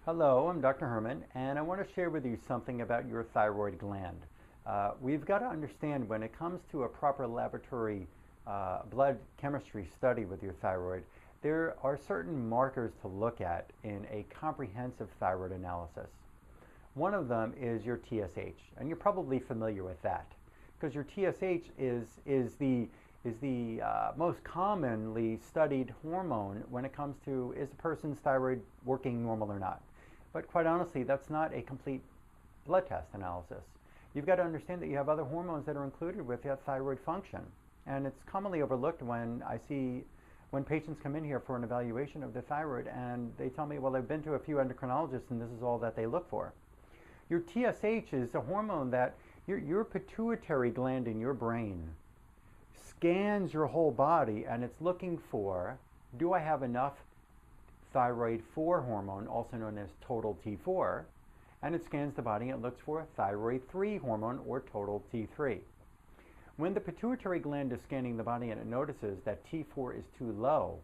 Hello, I'm Dr. Herman, and I want to share with you something about your thyroid gland. We've got to understand when it comes to a proper laboratory blood chemistry study with your thyroid, there are certain markers to look at in a comprehensive thyroid analysis. One of them is your TSH, and you're probably familiar with that because your TSH is the most commonly studied hormone when it comes to is a person's thyroid working normal or not. But quite honestly, that's not a complete blood test analysis. You've got to understand that you have other hormones that are included with that thyroid function. And it's commonly overlooked when patients come in here for an evaluation of the thyroid and they tell me, well, I've been to a few endocrinologists and this is all that they look for. Your TSH is a hormone that your pituitary gland in your brain scans your whole body and it's looking for, do I have enough thyroid 4 hormone, also known as total T4, and it scans the body and it looks for thyroid 3 hormone or total T3. When the pituitary gland is scanning the body and it notices that T4 is too low,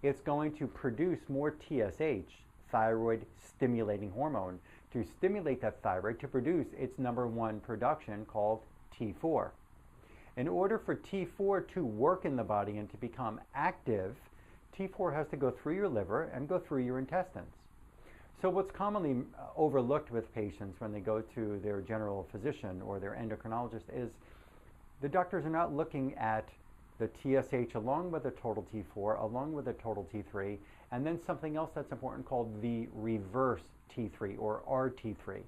it's going to produce more TSH, thyroid stimulating hormone, to stimulate that thyroid to produce its number one production called T4. In order for T4 to work in the body and to become active, T4 has to go through your liver and go through your intestines. So what's commonly overlooked with patients when they go to their general physician or their endocrinologist is the doctors are not looking at the TSH along with the total T4, along with the total T3, and then something else that's important called the reverse T3 or RT3.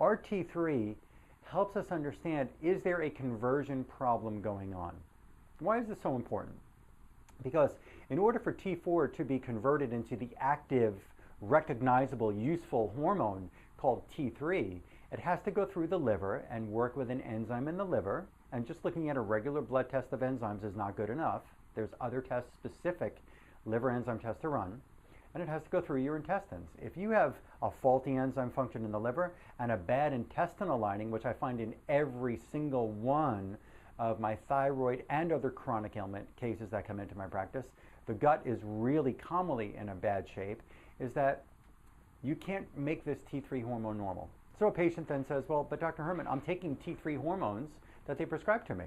RT3 helps us understand, is there a conversion problem going on? Why is this so important? Because in order for T4 to be converted into the active, recognizable, useful hormone called T3, it has to go through the liver and work with an enzyme in the liver. And just looking at a regular blood test of enzymes is not good enough. There's other tests, specific liver enzyme tests to run. And it has to go through your intestines. If you have a faulty enzyme function in the liver and a bad intestinal lining, which I find in every single one of my thyroid and other chronic ailment cases that come into my practice, the gut is really commonly in a bad shape, is that you can't make this T3 hormone normal. So a patient then says, well, but Dr. Herman, I'm taking T3 hormones that they prescribe to me,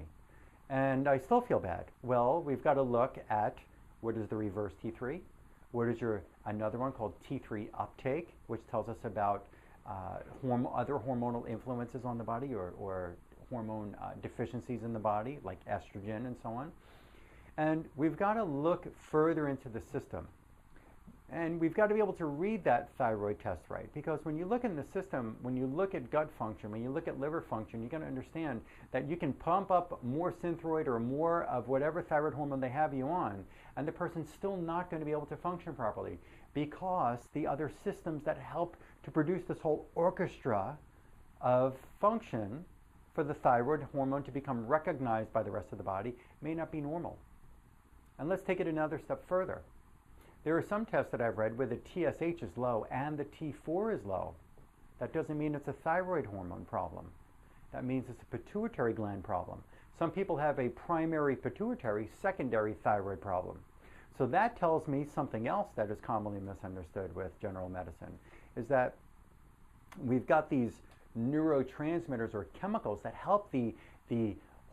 and I still feel bad. Well, we've got to look at what is the reverse T3, what is another one called T3 uptake, which tells us about other hormonal influences on the body or hormone deficiencies in the body, like estrogen and so on. And we've got to look further into the system. And we've got to be able to read that thyroid test right, because when you look in the system, when you look at gut function, when you look at liver function, you're going to understand that you can pump up more Synthroid or more of whatever thyroid hormone they have you on, and the person's still not going to be able to function properly because the other systems that help to produce this whole orchestra of function for the thyroid hormone to become recognized by the rest of the body may not be normal. And let's take it another step further. There are some tests that I've read where the TSH is low and the T4 is low. That doesn't mean it's a thyroid hormone problem. That means it's a pituitary gland problem. Some people have a primary pituitary, secondary thyroid problem. So that tells me something else that is commonly misunderstood with general medicine, is that we've got these neurotransmitters or chemicals that help the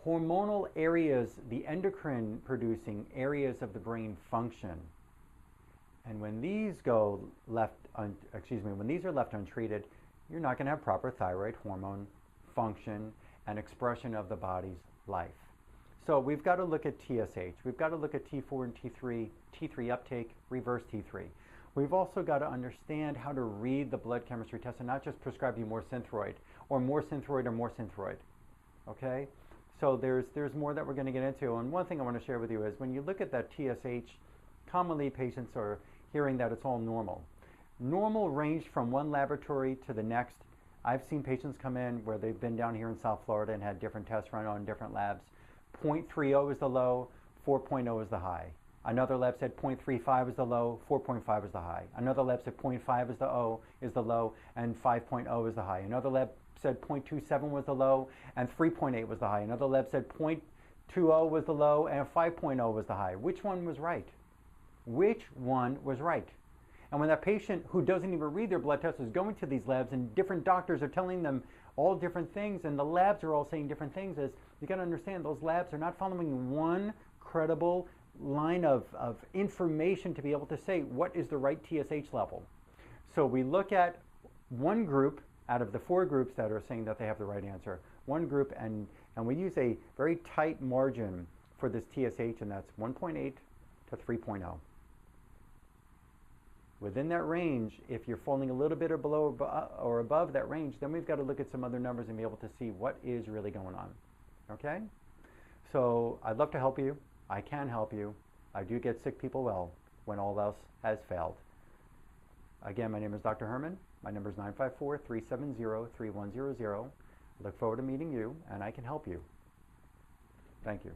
hormonal areas, the endocrine producing areas of the brain function. And when these when these are left untreated, you're not going to have proper thyroid hormone function and expression of the body's life. So we've got to look at TSH. We've got to look at T4 and T3, T3 uptake, reverse T3. We've also got to understand how to read the blood chemistry test and not just prescribe you more Synthroid or more Synthroid or more Synthroid. Okay? So there's more that we're going to get into. And one thing I want to share with you is when you look at that TSH, commonly patients are hearing that it's all normal. Normal ranged from one laboratory to the next. I've seen patients come in where they've been down here in South Florida and had different tests run on different labs. 0.30 is the low, 4.0 is the high. Another lab said 0.35 is the low, 4.5 is the high. Another lab said 0.5 is the low, and 5.0 is the high. Another lab said 0.27 was the low, and 3.8 was the high. Another lab said 0.20 was the low, and 5.0 was the high. Which one was right? Which one was right? And when that patient who doesn't even read their blood test is going to these labs and different doctors are telling them all different things and the labs are all saying different things, is you got to understand those labs are not following one credible line of information to be able to say what is the right TSH level. So we look at one group out of the 4 groups that are saying that they have the right answer, one group, and we use a very tight margin for this TSH, and that's 1.8 to 3.0. Within that range, if you're falling a little bit or below or above that range, then we've got to look at some other numbers and be able to see what is really going on. Okay? So I'd love to help you. I can help you. I do get sick people well when all else has failed. Again, my name is Dr. Herman. My number is 954-370-3100. I look forward to meeting you, and I can help you. Thank you.